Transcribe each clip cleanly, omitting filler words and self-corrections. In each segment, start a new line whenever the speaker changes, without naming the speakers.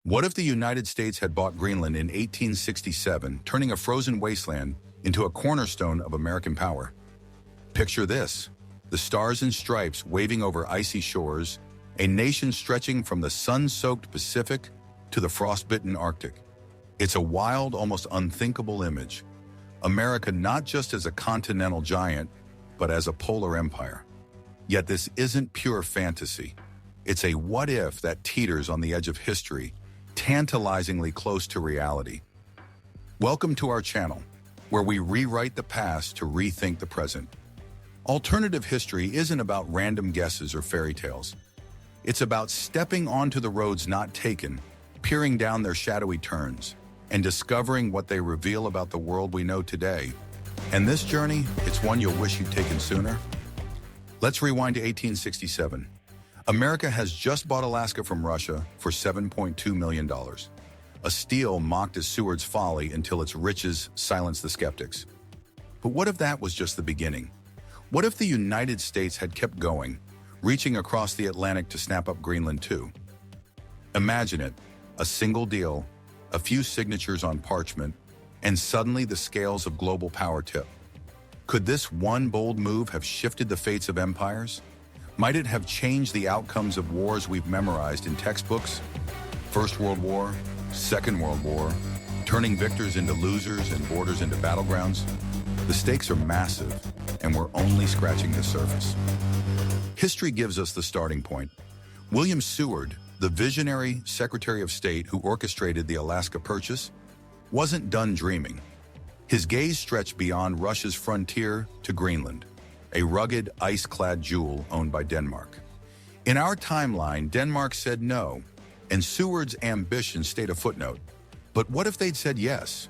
What if the United States had bought Greenland in 1867, turning a frozen wasteland into a cornerstone of American power? Picture this: the stars and stripes waving over icy shores, a nation stretching from the sun-soaked Pacific to the frostbitten Arctic. It's a wild, almost unthinkable image. America not just as a continental giant, but as a polar empire. Yet this isn't pure fantasy. It's a what-if that teeters on the edge of history, tantalizingly close to reality. Welcome to our channel, where we rewrite the past to rethink the present. Alternative history isn't about random guesses or fairy tales. It's about stepping onto the roads not taken, peering down their shadowy turns, and discovering what they reveal about the world we know today. And this journey, it's one you'll wish you'd taken sooner. Let's rewind to 1867. America has just bought Alaska from Russia for $7.2 million. A steal mocked as Seward's folly until its riches silenced the skeptics. But what if that was just the beginning? What if the United States had kept going, reaching across the Atlantic to snap up Greenland too? Imagine it, a single deal, a few signatures on parchment, and suddenly the scales of global power tip. Could this one bold move have shifted the fates of empires? Might it have changed the outcomes of wars we've memorized in textbooks? First World War, Second World War, turning victors into losers and borders into battlegrounds? The stakes are massive, and we're only scratching the surface. History gives us the starting point. William Seward, the visionary Secretary of State who orchestrated the Alaska Purchase, wasn't done dreaming. His gaze stretched beyond Russia's frontier to Greenland, a rugged, ice-clad jewel owned by Denmark. In our timeline, Denmark said no, and Seward's ambition stayed a footnote. But what if they'd said yes?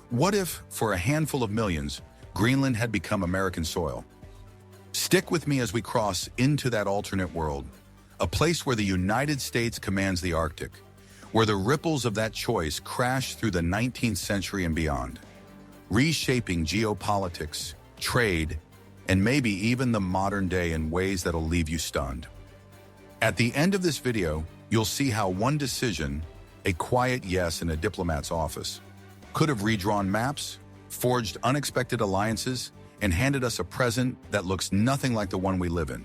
What if, for a handful of millions, Greenland had become American soil? Stick with me as we cross into that alternate world, a place where the United States commands the Arctic, where the ripples of that choice crash through the 19th century and beyond, reshaping geopolitics, trade, and maybe even the modern day in ways that'll leave you stunned. At the end of this video, you'll see how one decision, a quiet yes in a diplomat's office, could have redrawn maps, forged unexpected alliances, and handed us a present that looks nothing like the one we live in.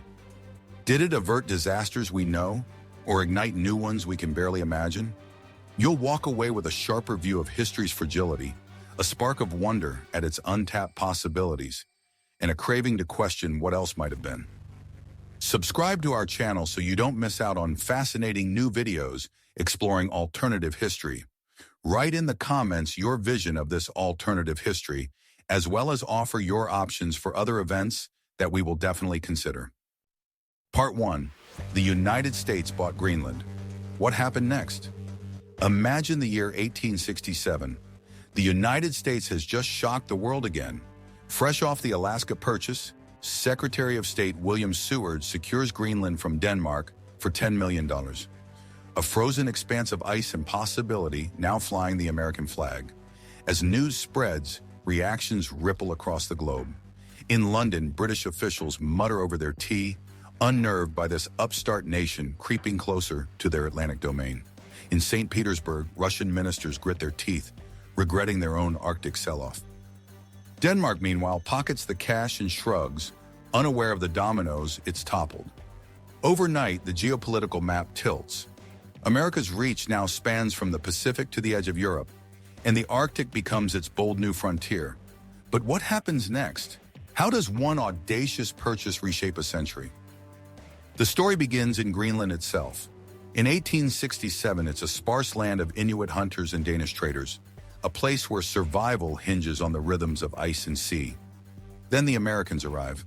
Did it avert disasters we know, or ignite new ones we can barely imagine? You'll walk away with a sharper view of history's fragility, a spark of wonder at its untapped possibilities, and a craving to question what else might have been. Subscribe to our channel so you don't miss out on fascinating new videos exploring alternative history. Write in the comments your vision of this alternative history, as well as offer your options for other events that we will definitely consider. Part 1. The United States bought Greenland. What happened next? Imagine the year 1867. The United States has just shocked the world again. Fresh off the Alaska Purchase, Secretary of State William Seward secures Greenland from Denmark for $10 million. A frozen expanse of ice and possibility now flying the American flag. As news spreads, reactions ripple across the globe. In London, British officials mutter over their tea, unnerved by this upstart nation creeping closer to their Atlantic domain. In St. Petersburg, Russian ministers grit their teeth, regretting their own Arctic sell-off. Denmark, meanwhile, pockets the cash and shrugs, unaware of the dominoes it's toppled. Overnight, the geopolitical map tilts. America's reach now spans from the Pacific to the edge of Europe, and the Arctic becomes its bold new frontier. But what happens next? How does one audacious purchase reshape a century? The story begins in Greenland itself. In 1867, it's a sparse land of Inuit hunters and Danish traders, a place where survival hinges on the rhythms of ice and sea. Then the Americans arrive.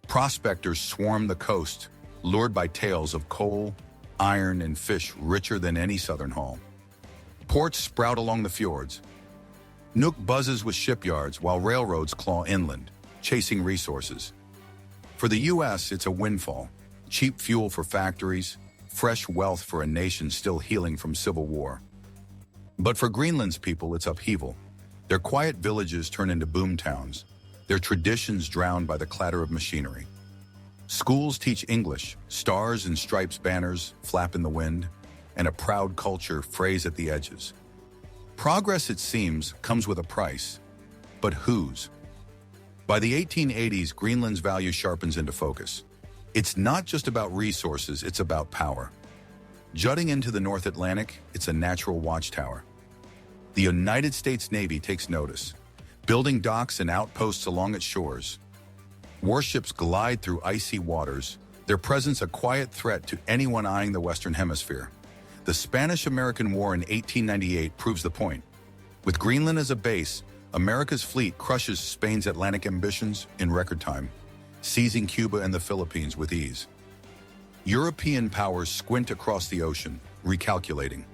Prospectors swarm the coast, lured by tales of coal, iron, and fish richer than any southern haul. Ports sprout along the fjords. Nuuk buzzes with shipyards while railroads claw inland, chasing resources. For the U.S., it's a windfall, cheap fuel for factories, fresh wealth for a nation still healing from civil war. But for Greenland's people, it's upheaval. Their quiet villages turn into boom towns, their traditions drowned by the clatter of machinery. Schools teach English, stars and stripes banners flap in the wind. and a proud culture frays at the edges. Progress, it seems, comes with a price. But whose? By the 1880s, Greenland's value sharpens into focus. It's not just about resources, it's about power. Jutting into the North Atlantic, it's a natural watchtower. The United States Navy takes notice, building docks and outposts along its shores. Warships glide through icy waters, their presence a quiet threat to anyone eyeing the Western Hemisphere. The Spanish-American War in 1898 proves the point. With Greenland as a base, America's fleet crushes Spain's Atlantic ambitions in record time, seizing Cuba and the Philippines with ease. European powers squint across the ocean, recalculating.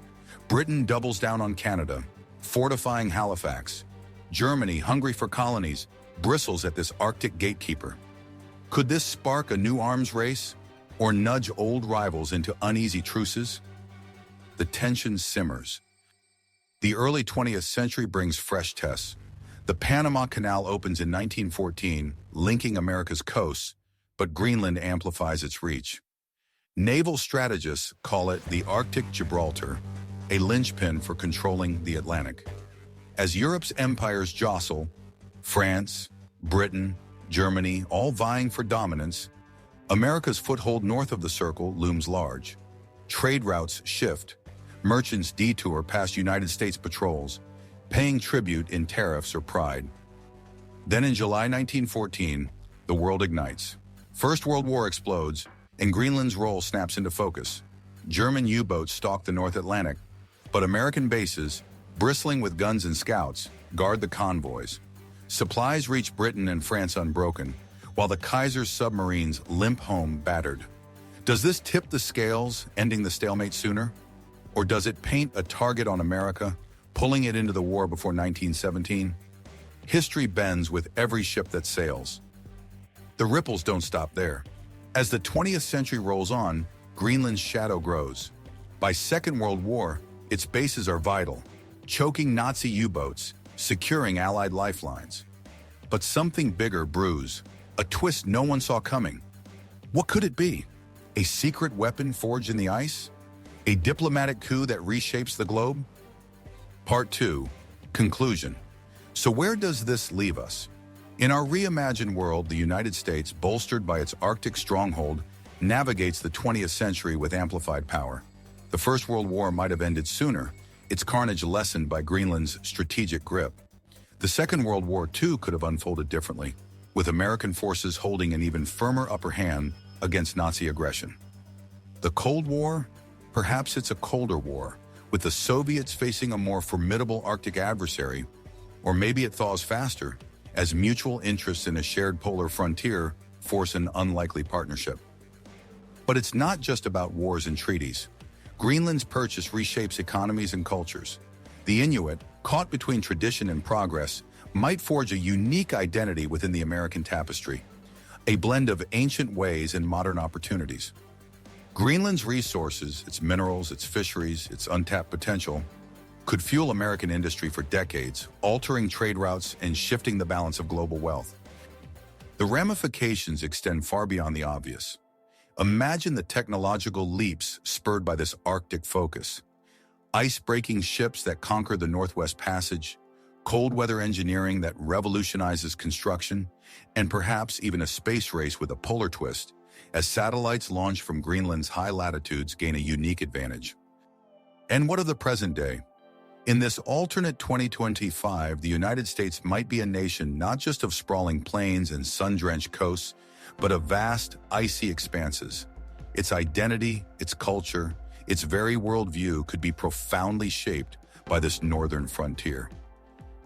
Britain doubles down on Canada, fortifying Halifax. Germany, hungry for colonies, bristles at this Arctic gatekeeper. Could this spark a new arms race, or nudge old rivals into uneasy truces? The tension simmers. The early 20th century brings fresh tests. The Panama Canal opens in 1914, linking America's coasts, but Greenland amplifies its reach. Naval strategists call it the Arctic Gibraltar, a linchpin for controlling the Atlantic. As Europe's empires jostle, France, Britain, Germany, all vying for dominance, America's foothold north of the Circle looms large. Trade routes shift. Merchants detour past United States patrols, paying tribute in tariffs or pride. Then in July 1914, the world ignites. First World War explodes, and Greenland's role snaps into focus. German U-boats stalk the North Atlantic, but American bases, bristling with guns and scouts, guard the convoys. Supplies reach Britain and France unbroken, while the Kaiser's submarines limp home battered. Does this tip the scales, ending the stalemate sooner? Or does it paint a target on America, pulling it into the war before 1917? History bends with every ship that sails. The ripples don't stop there. As the 20th century rolls on, Greenland's shadow grows. By Second World War, its bases are vital, choking Nazi U-boats, securing Allied lifelines. But something bigger brews, a twist no one saw coming. What could it be? A secret weapon forged in the ice? A diplomatic coup that reshapes the globe? Part 2. Conclusion. So where does this leave us? In our reimagined world, the United States, bolstered by its Arctic stronghold, navigates the 20th century with amplified power. The First World War might have ended sooner, its carnage lessened by Greenland's strategic grip. The Second World War, too, could have unfolded differently, with American forces holding an even firmer upper hand against Nazi aggression. The Cold War? Perhaps it's a colder war, with the Soviets facing a more formidable Arctic adversary, or maybe it thaws faster, as mutual interests in a shared polar frontier force an unlikely partnership. But it's not just about wars and treaties. Greenland's purchase reshapes economies and cultures. The Inuit, caught between tradition and progress, might forge a unique identity within the American tapestry, a blend of ancient ways and modern opportunities. Greenland's resources, its minerals, its fisheries, its untapped potential, could fuel American industry for decades, altering trade routes and shifting the balance of global wealth. The ramifications extend far beyond the obvious. Imagine the technological leaps spurred by this Arctic focus. Ice-breaking ships that conquer the Northwest Passage, cold weather engineering that revolutionizes construction, and perhaps even a space race with a polar twist, as satellites launched from Greenland's high latitudes gain a unique advantage. And what of the present day? In this alternate 2025, the United States might be a nation not just of sprawling plains and sun-drenched coasts, but of vast, icy expanses. Its identity, its culture, its very worldview could be profoundly shaped by this northern frontier.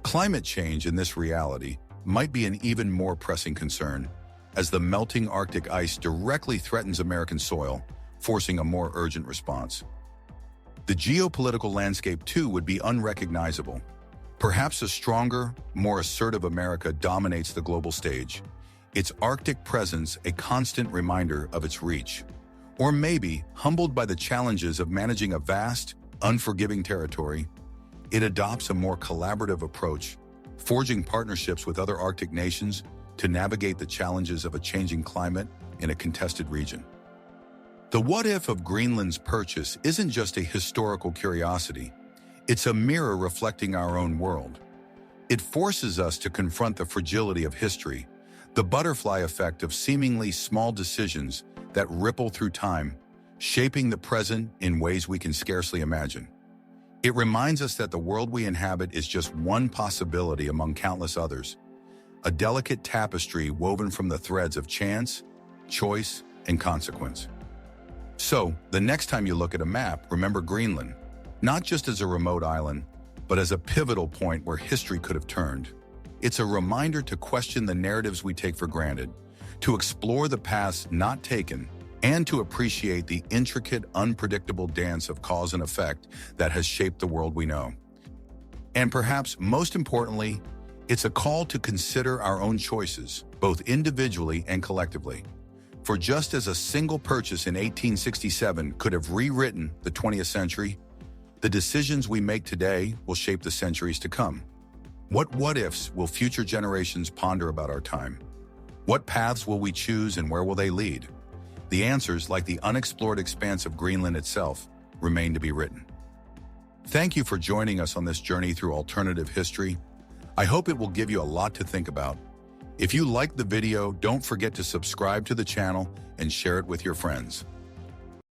Climate change in this reality might be an even more pressing concern, as the melting Arctic ice directly threatens American soil, forcing a more urgent response. The geopolitical landscape, too, would be unrecognizable. Perhaps a stronger, more assertive America dominates the global stage, its Arctic presence a constant reminder of its reach. Or maybe, humbled by the challenges of managing a vast, unforgiving territory, it adopts a more collaborative approach, forging partnerships with other Arctic nations to navigate the challenges of a changing climate in a contested region. The what-if of Greenland's purchase isn't just a historical curiosity. It's a mirror reflecting our own world. It forces us to confront the fragility of history, the butterfly effect of seemingly small decisions that ripple through time, shaping the present in ways we can scarcely imagine. It reminds us that the world we inhabit is just one possibility among countless others, a delicate tapestry woven from the threads of chance, choice, and consequence. So, the next time you look at a map, remember Greenland, not just as a remote island, but as a pivotal point where history could have turned. It's a reminder to question the narratives we take for granted, to explore the paths not taken, and to appreciate the intricate, unpredictable dance of cause and effect that has shaped the world we know. And perhaps most importantly, it's a call to consider our own choices, both individually and collectively. For just as a single purchase in 1867 could have rewritten the 20th century, the decisions we make today will shape the centuries to come. What-ifs will future generations ponder about our time? What paths will we choose and where will they lead? The answers, like the unexplored expanse of Greenland itself, remain to be written. Thank you for joining us on this journey through alternative history. I hope it will give you a lot to think about. If you liked the video, don't forget to subscribe to the channel and share it with your friends.